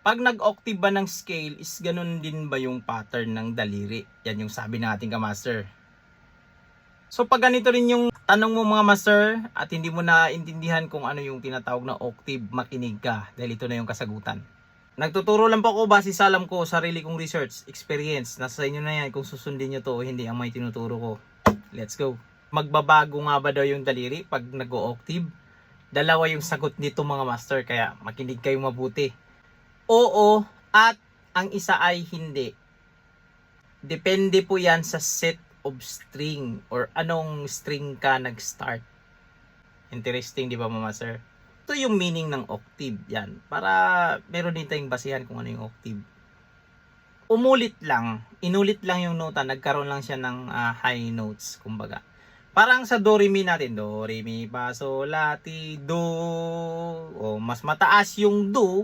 Pag nag-octave ba ng scale, is ganun din ba yung pattern ng daliri? Yan yung sabi ng ating kamaster. So pag ganito rin yung tanong mo mga master at hindi mo na intindihan kung ano yung tinatawag na octave, makinig ka dahil ito na yung kasagutan. Nagtuturo lang po ako base sa alam ko, sarili kong research, experience. Nasa inyo na yan kung susundin nyo to o hindi ang may tinuturo ko. Let's go. Magbabago nga ba daw yung daliri pag nag-octave? Dalawa yung sagot nito mga master, kaya makinig kayo mabuti. Oo at ang isa ay hindi. Depende po yan sa set of string or anong string ka nag-start. Interesting, di ba mama sir? Ito yung meaning ng octave yan. Para meron din tayong basihan kung ano yung octave. Inulit lang yung nota, nagkaroon lang siya ng high notes, kumbaga. Parang sa do re mi natin, do re mi fa sol la ti do. O mas mataas yung do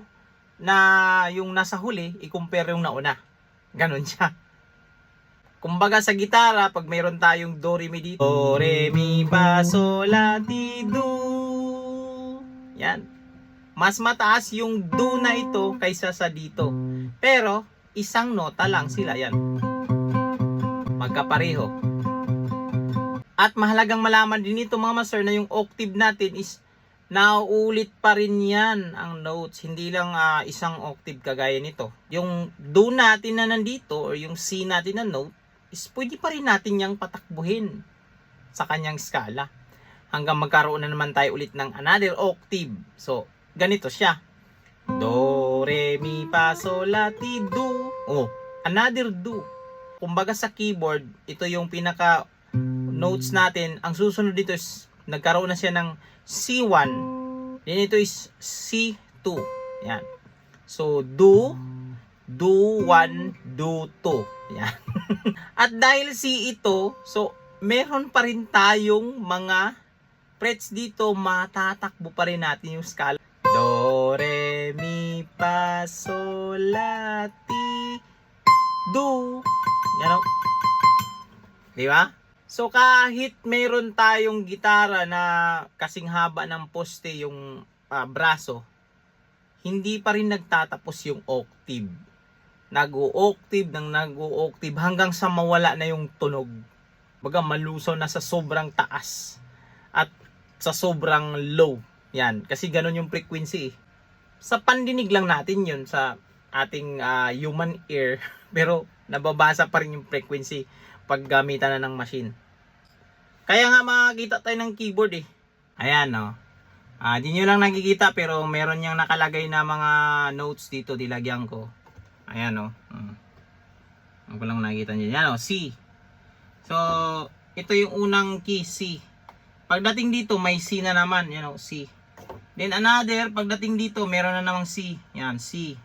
na yung nasa huli, i-compare yung nauna. Ganon siya. Kumbaga sa gitara, pag mayroon tayong do, re, mi dito. Do, re, mi, fa, sol, la, ti, do. Yan. Mas mataas yung do na ito kaysa sa dito. Pero, isang nota lang sila. Yan. Magkapareho. At mahalagang malaman din ito mga master na yung octave natin is nauulit pa rin yan ang notes. Hindi lang isang octave kagaya nito. Yung do natin na nandito or yung C natin na note is pwede pa rin natin yang patakbuhin sa kanyang skala. Hanggang magkaroon na naman tayo ulit ng another octave. So, ganito siya. Do, re, mi, fa, sol, la, ti, do. Oh, another do. Kumbaga sa keyboard, ito yung pinaka notes natin. Ang susunod dito is nagkaroon na siya ng C1. Then ito is C2. Yan. So, do 1, do 2. Yan. At dahil C ito, so, meron pa rin tayong mga frets dito, matatakbo pa rin natin yung scala. Do, re, mi, fa, sol, la, ti, do. Yan o. Di ba? So kahit meron tayong gitara na kasing haba ng poste yung braso, hindi pa rin nagtatapos yung octave. Nag-o-octave ng nag-o-octave hanggang sa mawala na yung tunog. Baga malusaw na sa sobrang taas at sa sobrang low. Yan, kasi ganun yung frequency. Sa pandinig lang natin yun sa ating human ear, pero nababasa pa rin yung frequency pag gamitan na ng machine. Kaya nga makikita tayo ng keyboard eh. Ayan no. Di nyo lang nakikita pero meron niyang nakalagay na mga notes dito, dilagyan ko. Ayan no. Ang ko lang nakikita nyo. Yan no, C. So, ito yung unang key, C. Pagdating dito, may C na naman. Yan no, C. Then another, pagdating dito, meron na namang C. Yan, C.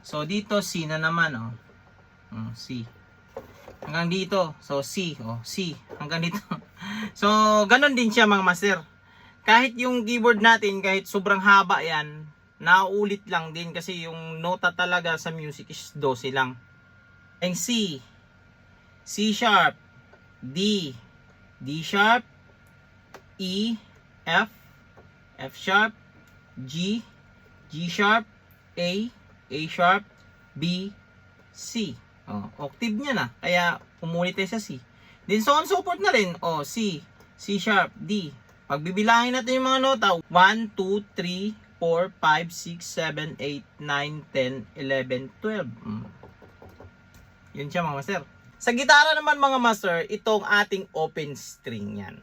So, dito, C na naman. Oh. C. Hanggang dito. So, C. Oh, C. Hanggang dito. So, ganun din siya mga master. Kahit yung keyboard natin, kahit sobrang haba yan, nauulit lang din kasi yung nota talaga sa music is 12 lang. Ang C. C sharp. D. D sharp. E. F. F sharp. G. G sharp. A. A sharp. B. C. Oh, octave niya na. Kaya umulit tayo sa C. Then so on so forth na rin. Oh, C, C sharp, D. Pagbibilangin natin yung mga nota. 1, 2, 3, 4, 5, 6, 7, 8, 9, 10, 11, 12. Yun siya mga master. Sa gitara naman mga master, itong ating open string yan.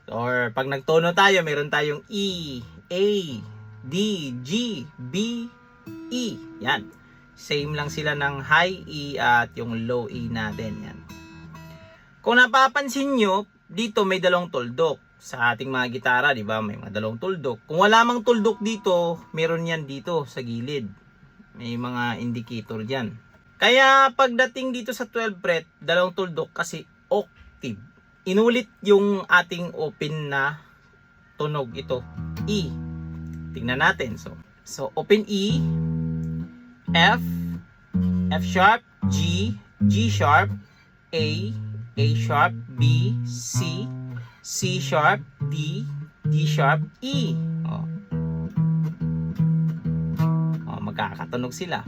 Or pag nagtono tayo, meron tayong E, A, D, G, B, E. Yan. Same lang sila ng high E at yung low E natin. Yan. Kung napapansin nyo, dito may dalawang tuldok. Sa ating mga gitara, di ba? May mga dalawang tuldok. Kung wala mang tuldok dito, meron yan dito sa gilid. May mga indicator dyan. Kaya pagdating dito sa 12 fret, dalawang tuldok kasi octave. Inulit yung ating open na tunog ito. E. Tingnan natin. So open E. F, F sharp, G, G sharp, A, A sharp, B, C, C sharp, D, D sharp, E. magkakatunog sila.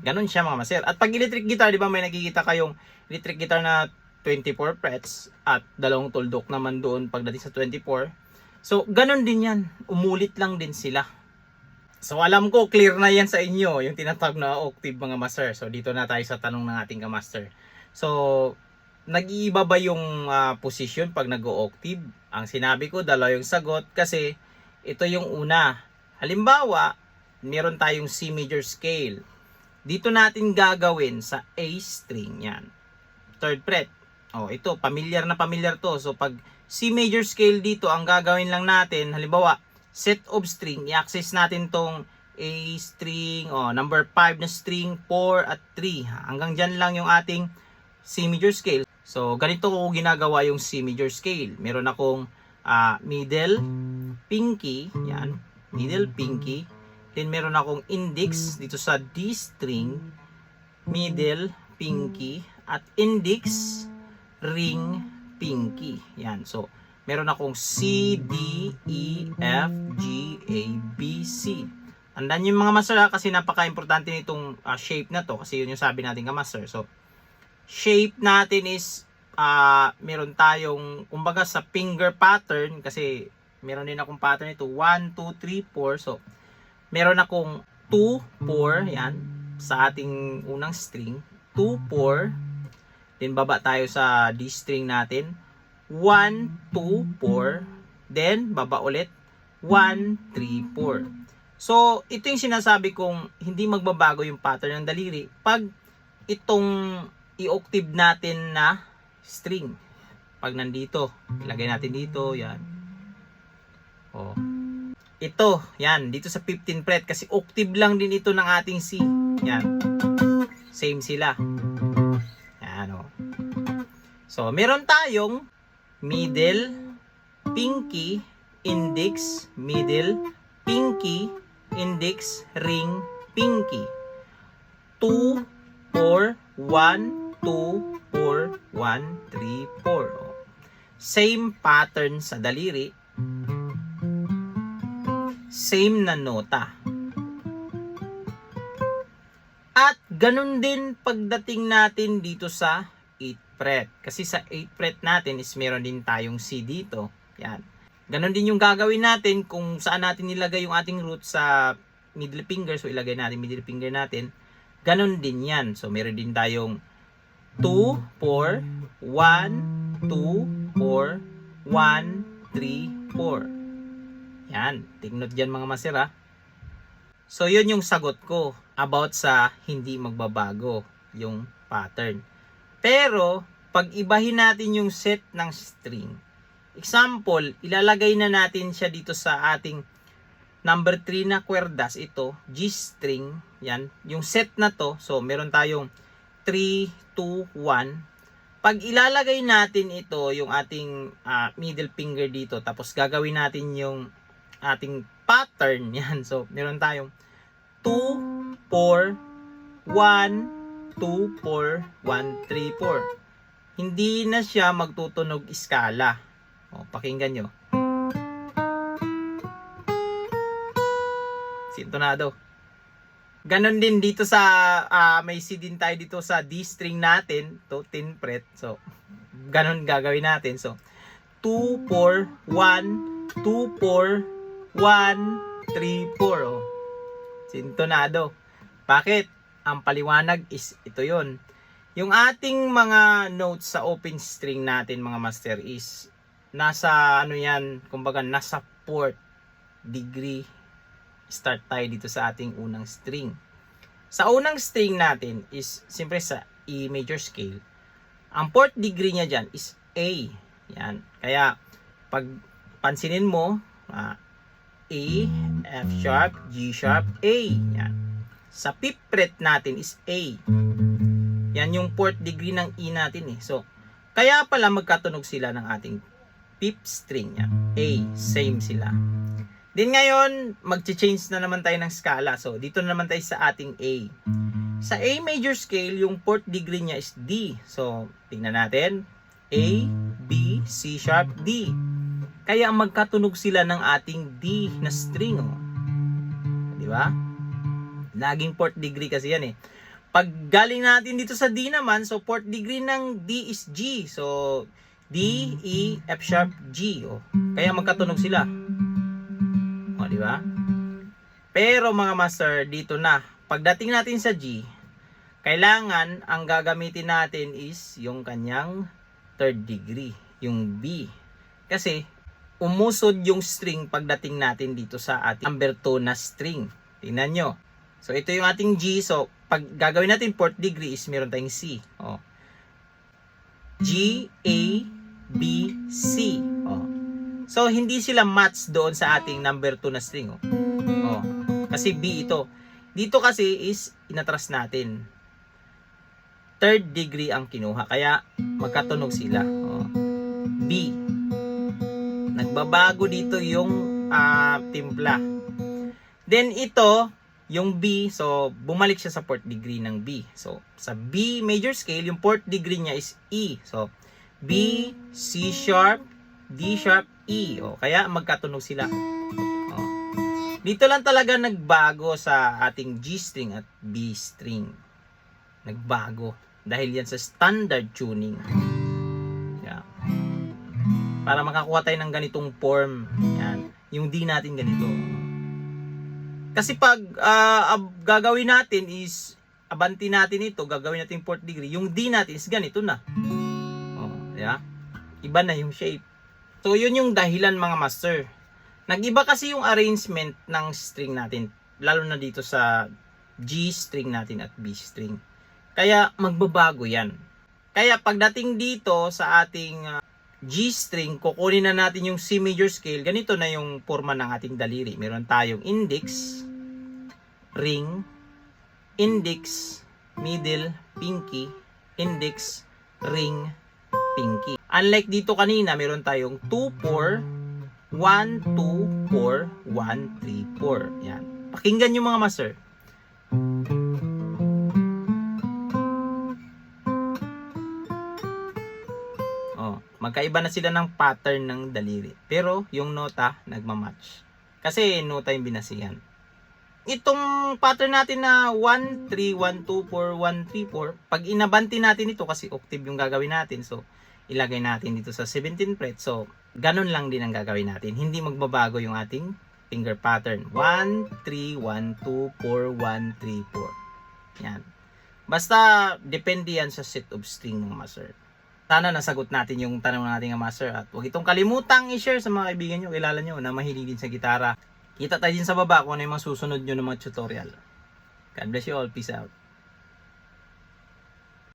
Ganon siya mga master. At pag electric guitar, di ba may nakikita kayong electric guitar na 24 frets at dalawang tuldok naman doon pagdating sa 24. So, ganon din yan. Umulit lang din sila. So, alam ko, clear na yan sa inyo, yung tinatawag na octave mga master. So, dito na tayo sa tanong ng ating kamaster. So, nag-iiba ba yung position pag nag-octave? Ang sinabi ko, dalawa yung sagot kasi ito yung una. Halimbawa, meron tayong C major scale. Dito natin gagawin sa A string yan. Third fret. Oh, ito, familiar na familiar to. So, pag C major scale dito, ang gagawin lang natin, halimbawa, set of string, i-access natin tong A string, number 5 na string, 4 at 3. Hanggang dyan lang yung ating C major scale. So, ganito ko ginagawa yung C major scale. Meron akong middle, pinky, yan, middle, pinky. Then, meron akong index dito sa D string, middle, pinky, at index, ring, pinky. Yan. So, meron akong C, D, E, F, G, A, B, C. Tandaan yung mga master kasi napaka-importante nitong shape na to kasi yun yung sabi natin ka master. So, shape natin is meron tayong, kumbaga sa finger pattern kasi meron din akong pattern ito 1, 2, 3, 4. So, meron akong 2, 4, yan, sa ating unang string. 2, 4. Then, baba tayo sa D string natin. 1, 2, 4. Then, baba ulit. 1, 3, 4. So, ito yung sinasabi kong hindi magbabago yung pattern ng daliri pag itong i-octave natin na string. Pag nandito, ilagay natin dito, yan. Oh. Ito, yan, dito sa 15th fret kasi octave lang din ito ng ating C. Yan. Same sila. Yan, oh. So, meron tayong middle, pinky, index, middle, pinky, index, ring, pinky. 2, 4, 1, 2, 4, 1, 3, 4. Oh. Same pattern sa daliri. Same na nota. At ganun din pagdating natin dito sa 8th fret. Kasi sa 8th fret natin is meron din tayong C dito. Yan. Ganun din yung gagawin natin kung saan natin nilagay yung ating root sa middle finger. So ilagay natin middle finger natin. Ganun din yan. So meron din tayong 2, 4, 1, 2, 4, 1, 3, 4. Yan, tingnan dyan mga masira. So, yun yung sagot ko about sa hindi magbabago yung pattern. Pero, pag ibahin natin yung set ng string. Example, ilalagay na natin siya dito sa ating number 3 na kwerdas. Ito, G string. Yan, yung set na to. So, meron tayong 3, 2, 1. Pag ilalagay natin ito, yung ating middle finger dito, tapos gagawin natin yung ating pattern, yan. So, meron tayong 2, 4, 1, 2, 4, 1, 3, 4. Hindi na siya magtutunog iskala. O, pakinggan nyo. Sintonado. Ganon din dito sa, may C din tayo dito sa D string natin, to 10 fret. So, ganon gagawin natin. So, 2, 4, 1, 2, 4, 1, 3, 4. Oh. Sintonado. Bakit? Ang paliwanag is ito yon. Yung ating mga notes sa open string natin mga master is nasa ano yan, kumbaga nasa 4th degree. Start tayo dito sa ating unang string. Sa unang string natin is siyempre sa E major scale. Ang 4th degree niya dyan is A. Yan. Kaya pag pansinin mo, A, F sharp, G sharp, A. Yan. Sa 5th fret natin is A. Yan yung 4th degree ng E natin eh. So, kaya pala magkatunog sila ng ating 5th string. Yan. A, same sila. Then ngayon, mag-change na naman tayo ng skala. So, dito na naman tayo sa ating A. Sa A major scale, yung 4th degree niya is D. So, tingnan natin. A, B, C sharp, D. Kaya magkatunog sila ng ating D na string. Oh. Di ba? Laging fourth degree kasi yan eh. Pag galing natin dito sa D naman, so fourth degree ng D is G. So, D, E, F sharp, G. O, kaya magkatunog sila. O, di ba? Pero mga master, dito na. Pagdating natin sa G, kailangan ang gagamitin natin is yung kanyang third degree, yung B. Kasi, umusod yung string pagdating natin dito sa ating number 2 na string. Tingnan nyo. So, ito yung ating G. So, pag gagawin natin fourth degree is meron tayong C. O. G, A, B, C. O. So, hindi sila match doon sa ating number 2 na string. O. O. Kasi B ito. Dito kasi is inatras natin. Third degree ang kinuha. Kaya, magkatunog sila. O. B. Nagbabago dito yung timpla. Then, ito, yung B, so bumalik siya sa fourth degree ng B. So sa B major scale, yung fourth degree niya is E. So B, C sharp, D sharp, E. O, kaya magkatunog sila. O. Dito lang talaga nagbago sa ating G string at B string. Nagbago. Dahil yan sa standard tuning. Yeah. Para makakuha tayo ng ganitong form. Yan. Yung D natin ganito. Kasi pag gagawin natin is abanti natin ito, gagawin natin fourth degree, yung D natin is ganito na. Oh, yeah. Iba na yung shape. So yun yung dahilan mga master. Nag-iba kasi yung arrangement ng string natin, lalo na dito sa G string natin at B string. Kaya magbabago yan. Kaya pagdating dito sa ating G string, kukunin na natin yung C major scale. Ganito na yung forma ng ating daliri. Meron tayong index, ring, index, middle, pinky, index, ring, pinky. Unlike dito kanina, meron tayong 2, 4, 1, 2, 4, 1, 3, 4. Yan. Pakinggan nyo mga master. Magkaiba na sila ng pattern ng daliri. Pero yung nota nagmamatch. Kasi nota yung binasihan. Itong pattern natin na 1, 3, 1, 2, 4, 1, 3, 4. Pag inabanti natin ito kasi octave yung gagawin natin. So, ilagay natin dito sa 17 fret. So, ganun lang din ang gagawin natin. Hindi magbabago yung ating finger pattern. 1, 3, 1, 2, 4, 1, 3, 4. Yan. Basta, depende yan sa set of string ng master. Sana nasagot natin yung tanong natin ng master at huwag itong kalimutang i-share sa mga kaibigan nyo, kilala nyo na mahilig din sa gitara. Kita tayo din sa baba kung ano yung mga susunod nyo ng mga tutorial. God bless you all. Peace out.